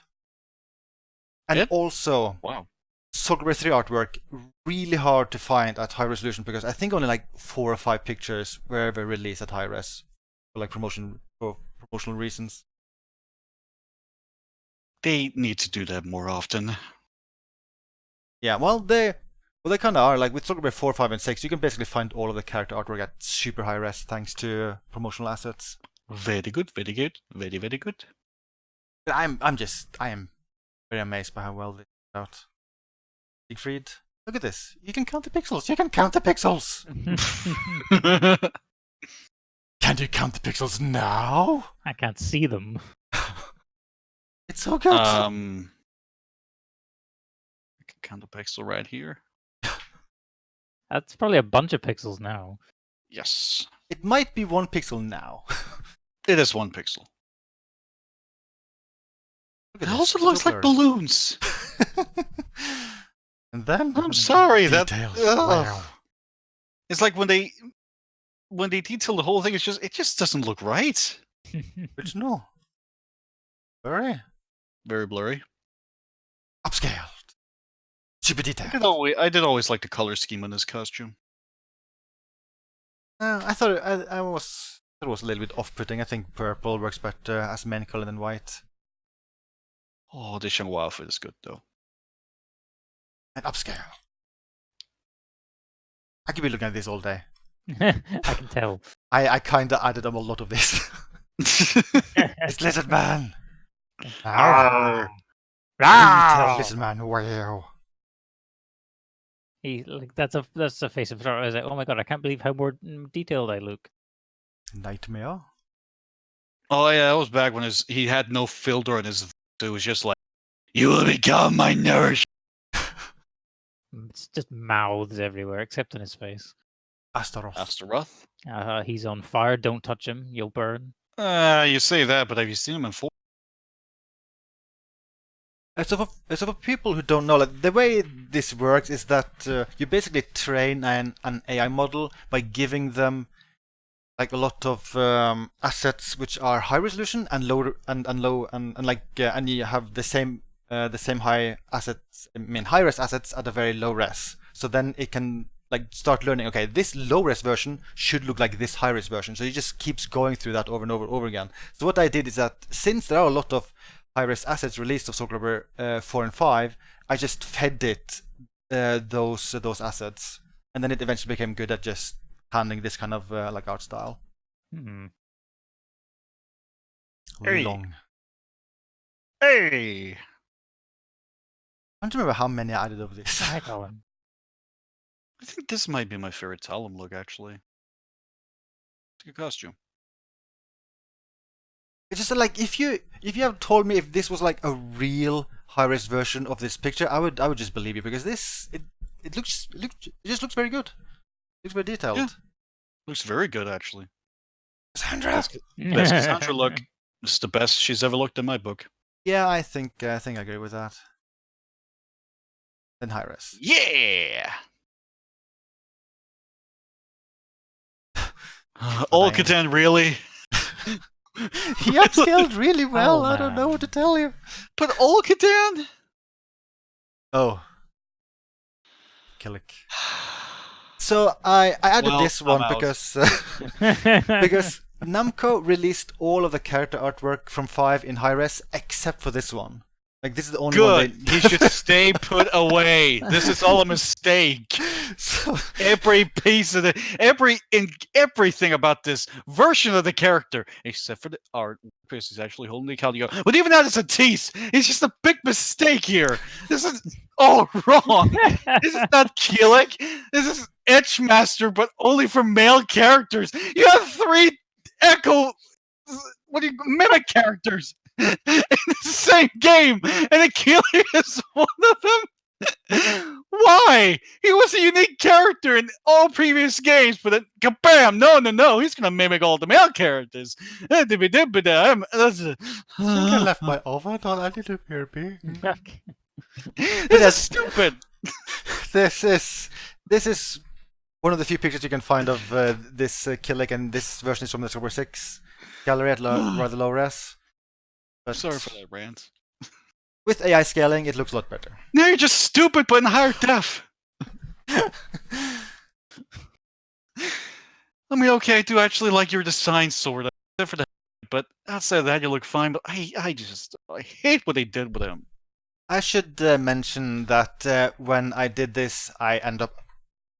And It? also, Wow. SoulCalibur 3 artwork, really hard to find at high resolution because I think only like 4 or 5 pictures were ever released at high res for like promotional reasons. They need to do that more often. Yeah, well they kind of are. Like with SoulCalibur 4, 5, and 6, you can basically find all of the character artwork at super high res thanks to promotional assets. Very good, very good, very, very good. I am very amazed by how well they turned out. Siegfried, look at this. You can count the pixels. You can count the pixels. Can you count the pixels now? I can't see them. It's so good. I can count the pixel right here. That's probably a bunch of pixels now. Yes. It might be 1 pixel now. It is 1 pixel. Look It at this, also so looks like blurry. balloons. And then I'm sorry, details. Wow. It's like when they detail the whole thing, it just doesn't look right. Which no. Very Very blurry. upscaled. Super I detailed. did always like the color scheme on this costume. I thought it was a little bit off-putting. I think purple works better as main color than white. Oh, the Shangwa outfit is good though. And upscale. I could be looking at this all day. I can tell. I kinda added a lot of this. It's Lizard Man. Arr. Detailed Lizard Man. Wow. That's a face of I was like, oh my god, I can't believe how more detailed I look. Nightmare. Oh yeah, that was back when he had no filter on his. So it was just like, "You will become my nourish." It's just mouths everywhere, except in his face. Astaroth. Astaroth. He's on fire. Don't touch him. You'll burn. You say that, but have you seen him in full? So for people who don't know, like the way this works is that you basically train an AI model by giving them like a lot of assets which are high resolution and low and you have the same high assets, high res assets at a very low res. So then it can like start learning. Okay, this low res version should look like this high res version. So it just keeps going through that over and over again. So what I did is that since there are a lot of high res assets released of SoulCalibur 4 and 5, I just fed it those assets, and then it eventually became good at just handling this kind of like art style. Hey. Long. Hey. I don't remember how many I added of this. Hi, Colin. I think this might be my favorite Talum look, actually. It's a good costume. It's just like if you have told me if this was like a real high-res version of this picture, I would just believe you, because this it just looks very good. It looks very detailed. Yeah. Looks very good, actually. Cassandra. Best Cassandra look. This is the best she's ever looked in my book. Yeah, I think I agree with that. Then high-res. Yeah. Olcatan, really? He upscaled really well. Oh, I don't know man. what to tell you. But Olcatan? Oh. Killick. So I added this I'm one out. because because Namco released all of the character artwork from 5 in high res except for this one. Like this is the only one Good. He should stay put away. This is all a mistake. So, Every piece of everything about this version of the character, except for the art, Chris is actually holding the account. You go, but even that is a tease. It's just a big mistake here. This is all wrong. This is not Keelik. This is Etchmaster, but only for male characters. You have 3 mimic characters in the same game, and Keelik is one of them. Why? He was a unique character in all previous games, but then, kabam! No, he's gonna mimic all the male characters. I think I left my oven on a little BRB. This is stupid. this is one of the few pictures you can find of this Killick, and this version is from the October 6 gallery at rather low res. But Sorry for that rant. with AI scaling, it looks a lot better. No, you're just stupid, but in higher def. I mean, okay, I do actually like your design, sort of, except for the head, but outside of that, you look fine. But I hate what they did with him. I should mention that when I did this, I end up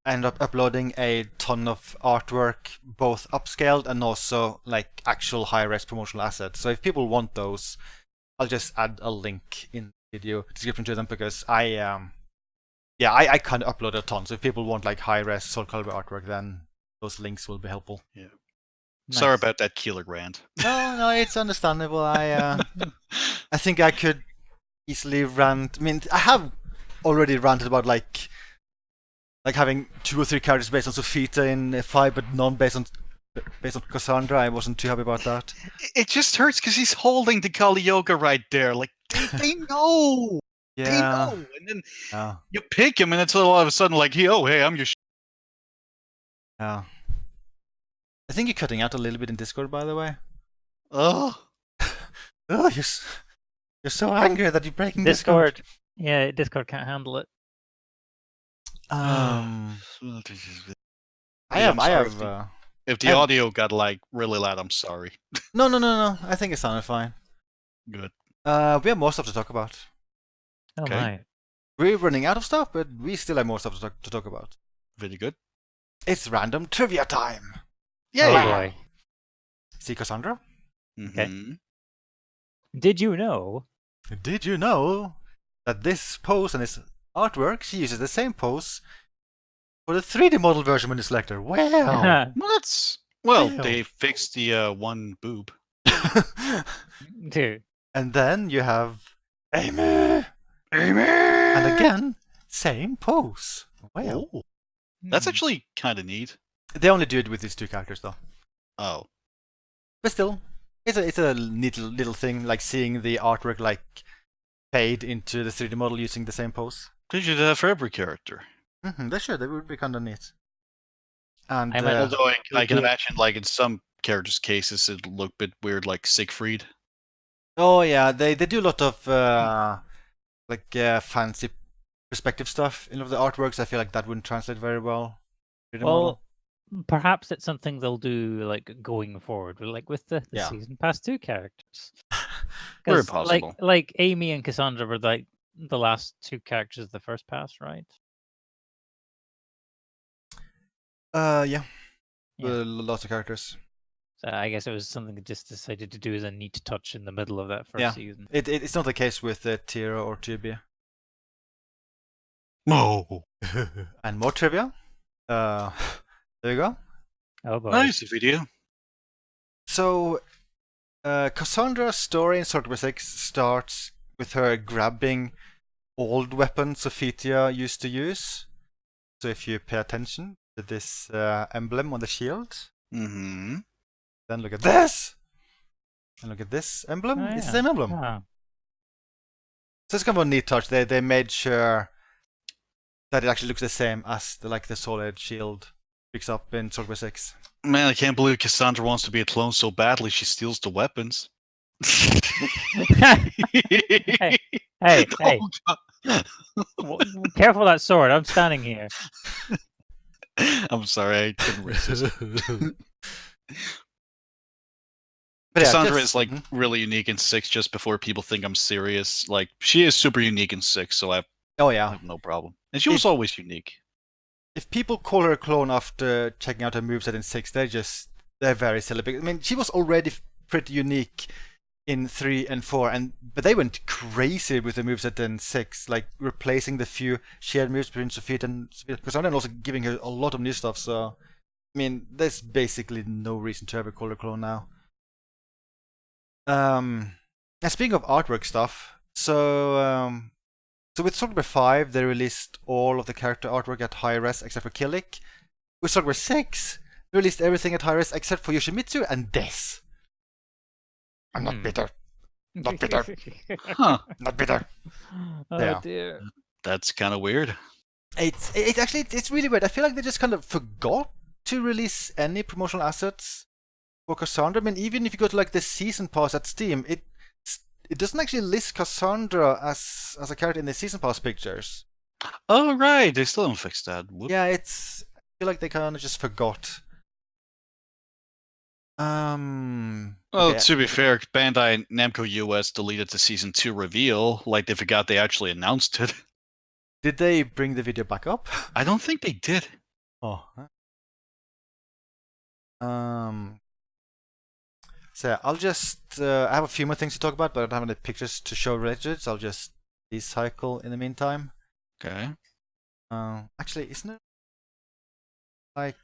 uploading a ton of artwork, both upscaled and also like actual high-res promotional assets. So if people want those, I'll just add a link in the video description to them, because I kind of upload a ton. So if people want like high-res SoulCalibur artwork, then those links will be helpful. Yeah. Nice. Sorry about that killer rant. No, it's understandable. I think I could easily rant. I mean, I have already ranted about like having 2 or 3 characters based on Sophita in 5, but none based on Cassandra. I wasn't too happy about that. It just hurts because he's holding the Kali Yoga right there. Like they know. Yeah. They know. And then you pick him, and it's all of a sudden like, hey, I'm your. Yeah. I think you're cutting out a little bit in Discord, by the way. Oh. Oh, you're so angry that you're breaking Discord. Yeah, Discord can't handle it. I I'm have. sorry. If the audio got like really loud, I'm sorry. No. I think it sounded fine. Good. We have more stuff to talk about. Oh Okay. my. We're running out of stuff, but we still have more stuff to talk about. Very good. It's random trivia time. Yay! Oh boy. See, Cassandra? Mhm. Did you know? Did you know that this pose and this artwork, she uses the same pose for the 3D model version when you select her? Wow! Well, Ew. they fixed the one boob. Dude. And then you have Amy! Amy! And again, same pose. Wow. Oh, that's actually kind of neat. They only do it with these 2 characters, though. Oh. But still, it's a neat little thing, like seeing the artwork like fade into the 3D model using the same pose. They should do that for every character. They should. That would be kind of neat. And I might Although I can do it. imagine, like in some characters' cases, it'll look a bit weird, like Siegfried. oh yeah, they do a lot of fancy perspective stuff in the artworks. I feel like that wouldn't translate very well. 3D model. Well, perhaps it's something they'll do like going forward, like with the Yeah. season pass 2 characters. Very 'Cause, possible. Like Amy and Cassandra were like the last 2 characters of the first pass, right? Yeah. Yeah. Lots of characters. So I guess it was something they just decided to do as a neat touch in the middle of that first Yeah. season. It's not the case with Tira or Tubia. Oh. And more trivia. There you go. Oh boy. Nice video. So, Cassandra's story in SoulCalibur 6 starts with her grabbing old weapons Sophia used to use. So if you pay attention to this emblem on the shield, Mm-hmm. then look at this! And look at this emblem. Oh, It's the yeah. same emblem. Ah. So it's kind of a neat touch. They made sure that it actually looks the same as the Soul Edge shield picks up in SoulCalibur 6. Man, I can't believe Cassandra wants to be a clone so badly she steals the weapons. Hey, hey. Oh, God. Careful that sword. I'm standing here. I'm sorry, I couldn't resist. But yeah, Cassandra just- is like really unique in 6 just before people think I'm serious. Like, she is super unique in 6, so I Oh yeah. have no problem. And she was always unique. If people call her a clone after checking out her moveset in 6, they're very silly. I mean, she was already pretty unique in 3 and 4, but they went crazy with the moveset in 6, like replacing the few shared moves between Sophia and Cassandra, and also giving her a lot of new stuff. So, I mean, there's basically no reason to ever call her a clone now. And speaking of artwork stuff, so with SoulCalibur 5, they released all of the character artwork at high res except for Killick. With SoulCalibur 6, they released everything at high res except for Yoshimitsu and this. I'm not bitter. Not bitter. Huh. Not bitter. Oh Yeah. dear. That's kind of weird. It's actually it's really weird. I feel like they just kind of forgot to release any promotional assets for Cassandra. I mean, even if you go to like the season pass at Steam, it doesn't actually list Cassandra as a character in the season pass pictures. Oh right, they still don't fix that. Whoop. Yeah, I feel like they kind of just forgot. Well, okay. to be fair, Bandai Namco US deleted the season 2 reveal. Like they forgot they actually announced it. Did they bring the video back up? I don't think they did. Oh. So I'll just I have a few more things to talk about, but I don't have any pictures to show related to it, so I'll just recycle in the meantime. Okay. Actually, isn't it like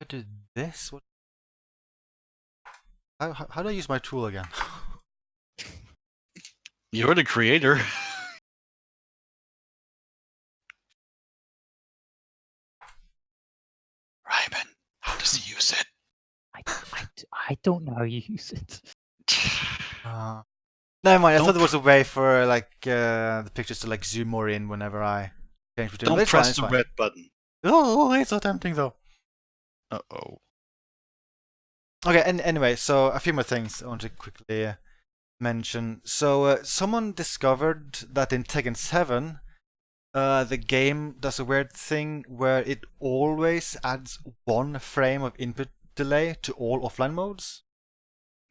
I did this? What? How do I use my tool again? You're the creator. Ryman, how does he use it? I don't know how you use it. Never mind. I Don't thought there was a way for like the pictures to like zoom more in whenever I change between. Don't press the red button. Oh, it's so tempting though. Uh-oh. Okay, and anyway, so a few more things I want to quickly mention. So someone discovered that in Tekken 7, the game does a weird thing where it always adds 1 frame of input delay to all offline modes.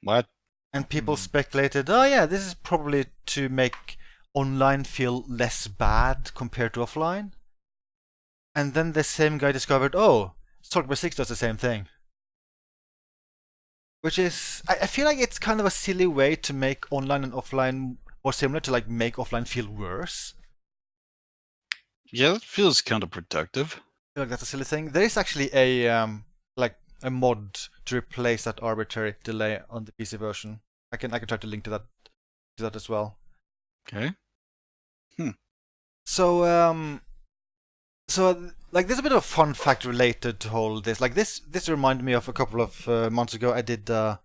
What? And people speculated, oh yeah, this is probably to make online feel less bad compared to offline. And then the same guy discovered, oh, SoulCalibur 6 does the same thing. Which is, I feel like it's kind of a silly way to make online and offline more similar, to like make offline feel worse. Yeah, that feels counterproductive. I feel like that's a silly thing. There is actually a mod to replace that arbitrary delay on the PC version. I can try to link to that as well. Okay. So like there's a bit of a fun fact related to all this. Like this reminded me of a couple of months ago. I did a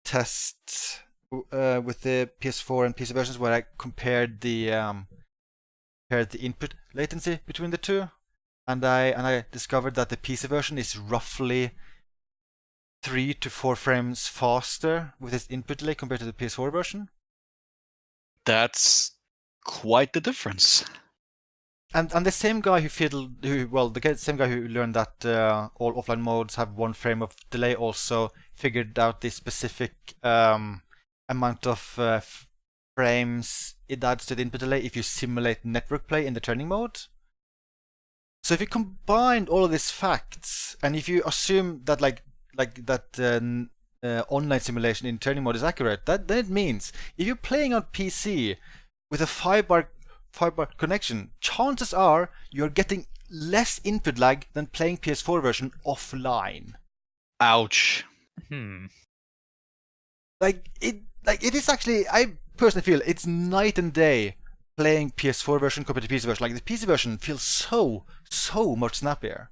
test with the PS4 and PC versions where I compared the input latency between the two, and I discovered that the PC version is roughly 3 to 4 frames faster with its input delay compared to the PS4 version. That's quite the difference. And the same guy the same guy who learned that all offline modes have 1 frame of delay also figured out the specific amount of frames it adds to the input delay if you simulate network play in the training mode. So if you combine all of these facts, and if you assume that online simulation in training mode is accurate, then it means if you're playing on PC with a 5-bar connection, chances are you're getting less input lag than playing PS4 version offline. Ouch. Like it is actually, I personally feel it's night and day playing PS4 version compared to PC version. Like the PC version feels so much snappier.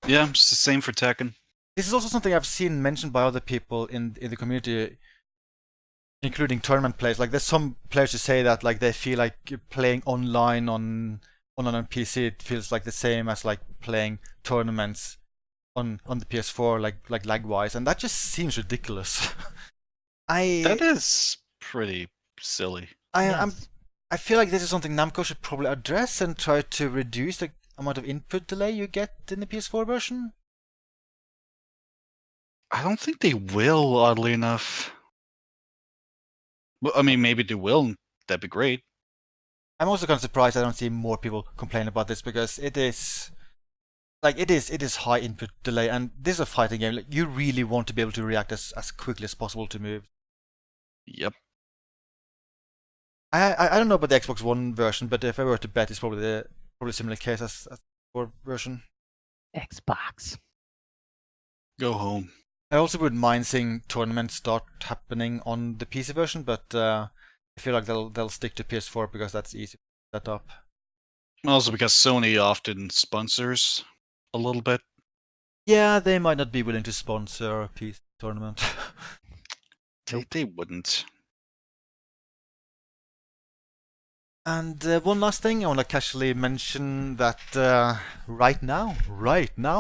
Yeah, it's the same for Tekken. This is also something I've seen mentioned by other people in the community, including tournament players. Like there's some players who say that like they feel like playing online on PC, it feels like the same as like playing tournaments on the PS4, like lag wise, and that just seems ridiculous. That is pretty silly. I feel like this is something Namco should probably address and try to reduce the amount of input delay you get in the PS4 version. I don't think they will, oddly enough. Well, I mean, maybe they will, and that'd be great. I'm also kind of surprised I don't see more people complain about this, because it is high input delay, and this is a fighting game. Like, you really want to be able to react as quickly as possible to moves. Yep. I don't know about the Xbox One version, but if I were to bet, it's probably a similar case as the 4 version. Xbox. Go home. I also wouldn't mind seeing tournaments start happening on the PC version, but I feel like they'll stick to PS4 because that's easy to set up. Also because Sony often sponsors a little bit. Yeah, they might not be willing to sponsor a PC tournament. They wouldn't. And one last thing, I want to casually mention that right now,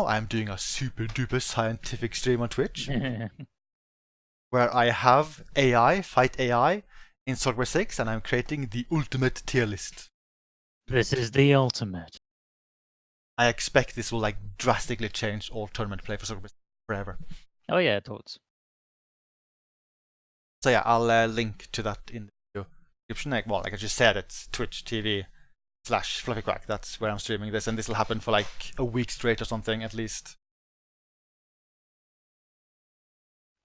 I'm doing a super duper scientific stream on Twitch where I have AI fight AI in SoulCalibur 6, and I'm creating the ultimate tier list. This is the ultimate. I expect this will like drastically change all tournament play for SoulCalibur forever. Oh yeah, totes. So yeah, I'll link to that in the description. Well, like I just said, it's Twitch TV/FluffyQuack. That's where I'm streaming this, and this will happen for like a week straight or something at least.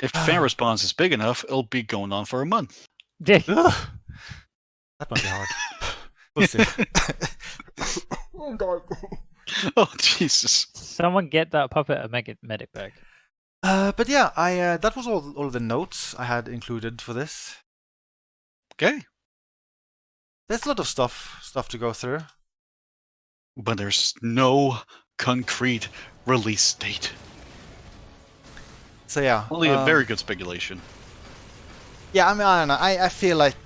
If fan response is big enough, it'll be going on for a month. That might be hard. We'll see. Oh god. Oh Jesus! Someone get that puppet a medic bag. But yeah, I that was all the notes I had included for this. Okay, There's a lot of stuff to go through. but there's no concrete release date. So yeah, Only a very good speculation. Yeah, I mean, I don't know. I feel like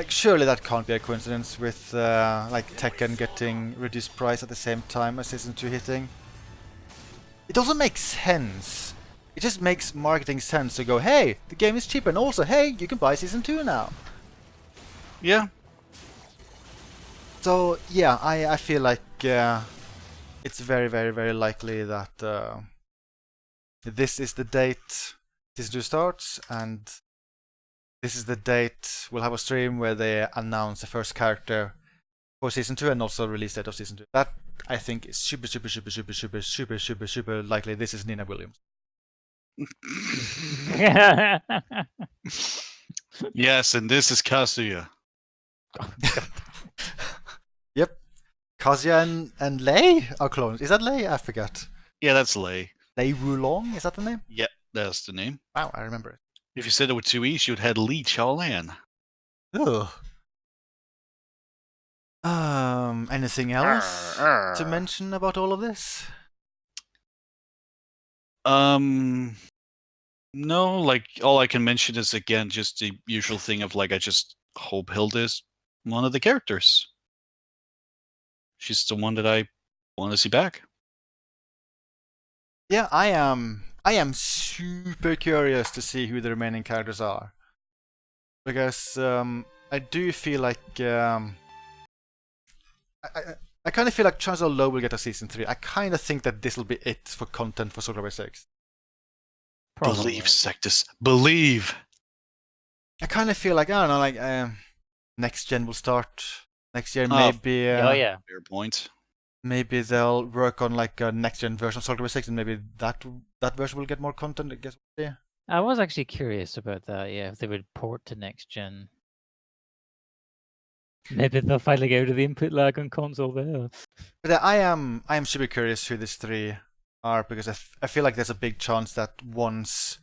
surely that can't be a coincidence with like Tekken getting reduced price at the same time as Season 2 hitting. It also makes sense. It just makes marketing sense to go, hey, the game is cheaper, and also, hey, you can buy Season 2 now. Yeah. So yeah, I feel like it's very, very, very likely that this is the date Season 2 starts, and this is the date we'll have a stream where they announce the first character for Season 2 and also release date of Season 2. That, I think, is super likely. This is Nina Williams. Yes, and this is Kazuya. Yep. Kazuya and Lei are clones. Is that Lei? I forgot. Yeah, that's Lei. Lei Wulong? Is that the name? Yeah, that's the name. Wow, I remember it. If you said it with two E's, you'd had Li Chaolan. Ugh. Anything else to mention about all of this? No, like all I can mention is again just the usual thing of like I just hope Hilda is one of the characters. She's the one that I want to see back. Yeah, I am super curious to see who the remaining characters are, because I do feel like I kind of feel like Chancellor Low will get a Season 3. I kind of think that this will be it for content for SoulCalibur 6. Probably. Believe, Sectus. Believe. I kind of feel like, I don't know, like next gen will start next year. Oh, Maybe Oh yeah. Fair point. maybe they'll work on like a next gen version of SoulCalibur 6, and maybe that version will get more content. I guess. Yeah. I was actually curious about that. Yeah, if they would port to next gen. Maybe they'll finally get out of the input lag on console there. But I am super curious who these three are, because I feel like there's a big chance that once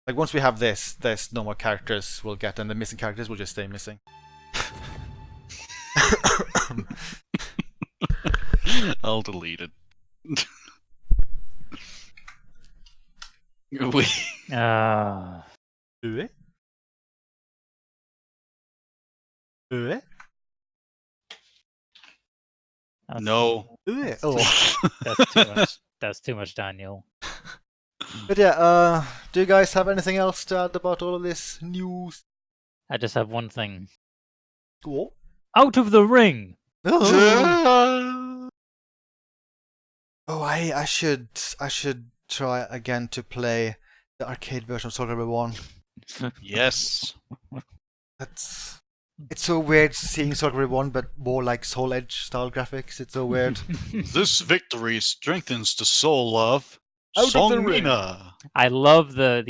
we have this, there's no more characters we'll get, and the missing characters will just stay missing. I'll delete it. We Ah. Ue? Ue? That's- no. Ue? Oh. That's too much. That's too much, Daniel. But yeah, do you guys have anything else to add about all of this news? I just have one thing. What? Out of the ring! Oh, I should try again to play the arcade version of SoulCalibur 1. Yes. It's so weird seeing SoulCalibur 1, but more like Soul Edge style graphics. It's so weird. This victory strengthens the soul of Out of the ring. Songmina. I love the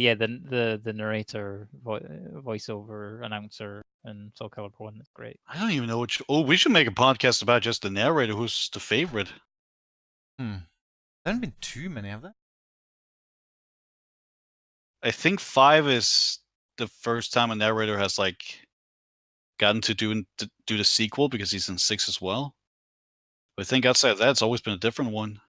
narrator voiceover announcer and SoulCalibur 1. It's great. I don't even know which. Oh, we should make a podcast about just the narrator. Who's the favorite? There haven't been too many, have there? I think 5 is the first time a narrator has like gotten to do the sequel, because he's in 6 as well. But I think outside of that, it's always been a different one.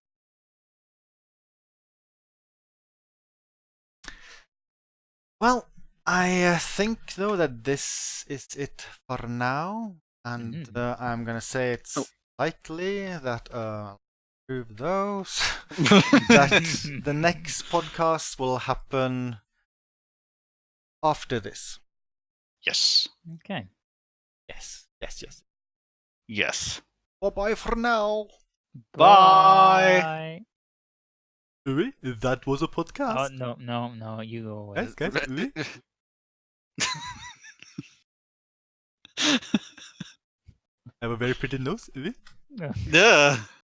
Well, I think though that this is it for now. And I'm gonna say it's likely that prove those that the next podcast will happen after this. Yes. Okay. Yes. Yes. Bye for now. Bye. Oui, that was a Oh podcast. no! You go away. Guys, oui. I have a very pretty nose. Oui. Yeah.